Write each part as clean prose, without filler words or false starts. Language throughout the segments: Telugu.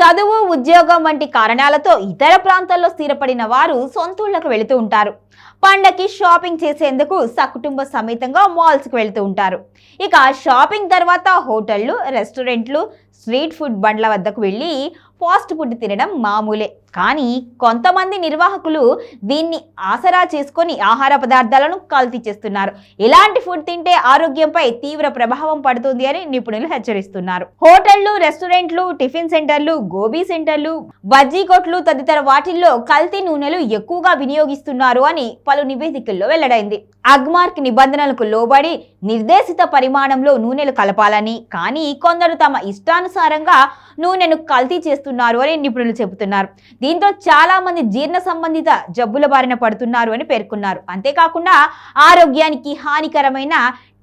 చదువు, ఉద్యోగం వంటి కారణాలతో ఇతర ప్రాంతాల్లో స్థిరపడిన వారు సొంతూళ్లకు వెళుతూ ఉంటారు. పండగకి షాపింగ్ చేసేందుకు సకుటుంబ సమేతంగా మాల్స్కి వెళుతూ ఉంటారు. ఇక షాపింగ్ తర్వాత హోటళ్లు, రెస్టారెంట్లు, స్ట్రీట్ ఫుడ్ బండ్ల వద్దకు వెళ్ళి ఫాస్ట్ ఫుడ్ తినడం మామూలే. కానీ కొంతమంది నిర్వాహకులు దీన్ని ఆసరా చేసుకొని ఆహార పదార్థాలను కల్తీ చేస్తున్నారు. ఇలాంటి ఫుడ్ తింటే ఆరోగ్యంపై తీవ్ర ప్రభావం పడుతుంది అని నిపుణులు హెచ్చరిస్తున్నారు. హోటళ్లు, రెస్టారెంట్లు, టిఫిన్ సెంటర్లు, గోబీ సెంటర్లు, బజ్జీ కొట్లు తదితర వాటిల్లో కల్తీ నూనెలు ఎక్కువగా వినియోగిస్తున్నారు అని పలు నివేదికల్లో వెల్లడైంది. అగ్మార్క్ నిబంధనలకు లోబడి నిర్దేశిత పరిమాణంలో నూనెలు కలపాలని, కానీ కొందరు తమ ఇష్టానుసారంగా నూనెను కల్తీ చేస్తున్నారు అని నిపుణులు చెబుతున్నారు. దీంతో చాలా మంది జీర్ణ సంబంధిత జబ్బుల బారిన పడుతున్నారు అని పేర్కొన్నారు. అంతేకాకుండా ఆరోగ్యానికి హానికరమైన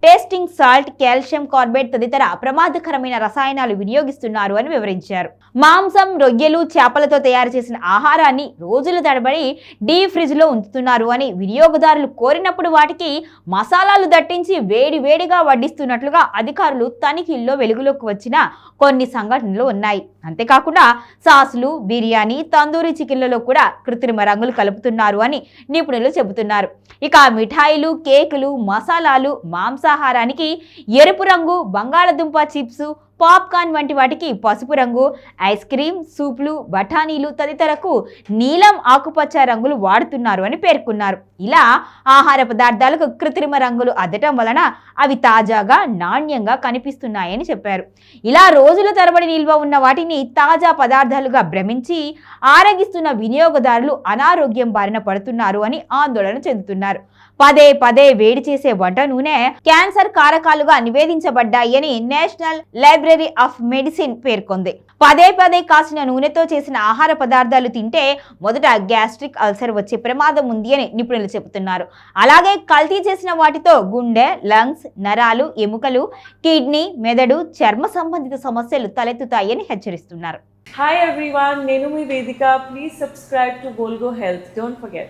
టేస్టింగ్ సాల్ట్, కాల్షియం కార్బేట్ తదితర ప్రమాదకరమైన రసాయనాలు వినియోగిస్తున్నారు అని వివరించారు. మాంసం, రొయ్యలు, చేపలతో తయారు చేసిన ఆహారాన్ని రోజుల తడబడి డీప్ ఫ్రిడ్జ్ లో ఉంచుతున్నారు అని, వినియోగదారులు కోరినప్పుడు వాటికి మసాలాలు దట్టించి వేడివేడిగా వడ్డిస్తున్నట్లుగా అధికారులు తనిఖీల్లో వెలుగులోకి వచ్చిన కొన్ని సంఘటనలు ఉన్నాయి. అంతేకాకుండా సాసులు, బిర్యానీ, తందూరి చికెన్లలో కూడా కృత్రిమ రంగులు కలుపుతున్నారు అని నిపుణులు చెబుతున్నారు. ఇక మిఠాయిలు, కేకులు, మసాలాలు, మాంసాహారానికి ఎరుపు రంగు, బంగాళదుంప చిప్స్, పాప్కార్న్ వంటి వాటికి పసుపు రంగు, ఐస్ క్రీమ్, సూప్లు, బఠానీలు తదితరకు నీలం, ఆకుపచ్చ రంగులు వాడుతున్నారు అని పేర్కొన్నారు. ఇలా ఆహార పదార్థాలకు కృత్రిమ రంగులు అద్దటం వలన అవి తాజాగా, నాణ్యంగా కనిపిస్తున్నాయని చెప్పారు. ఇలా రోజుల తరబడి నిల్వ ఉన్న వాటిని తాజా పదార్థాలుగా భ్రమించి ఆరగిస్తున్న వినియోగదారులు అనారోగ్యం బారిన పడుతున్నారు అని ఆందోళన చెందుతున్నారు. పదే పదే వేడి చేసే వంట నూనె క్యాన్సర్ కారకాలుగా నివేదించబడ్డాయని నేషనల్ లైబ్రరీ ఆఫ్ మెడిసిన్ పేర్కొంది. పదే పదే కాసిన నూనెతో చేసిన ఆహార పదార్థాలు తింటే మొదట గ్యాస్ట్రిక్ అల్సర్ వచ్చే ప్రమాదం ఉంది అని నిపుణులు చెబుతున్నారు. అలాగే కల్తీ చేసిన వాటితో గుండె, లంగ్స్, నరాలు, ఎముకలు, కిడ్నీ, మెదడు, చర్మ సంబంధిత సమస్యలు తలెత్తుతాయని హెచ్చరిస్తున్నారు. Hi everyone, Nenu mi Vedika. Please subscribe to Volgo Health. Don't forget.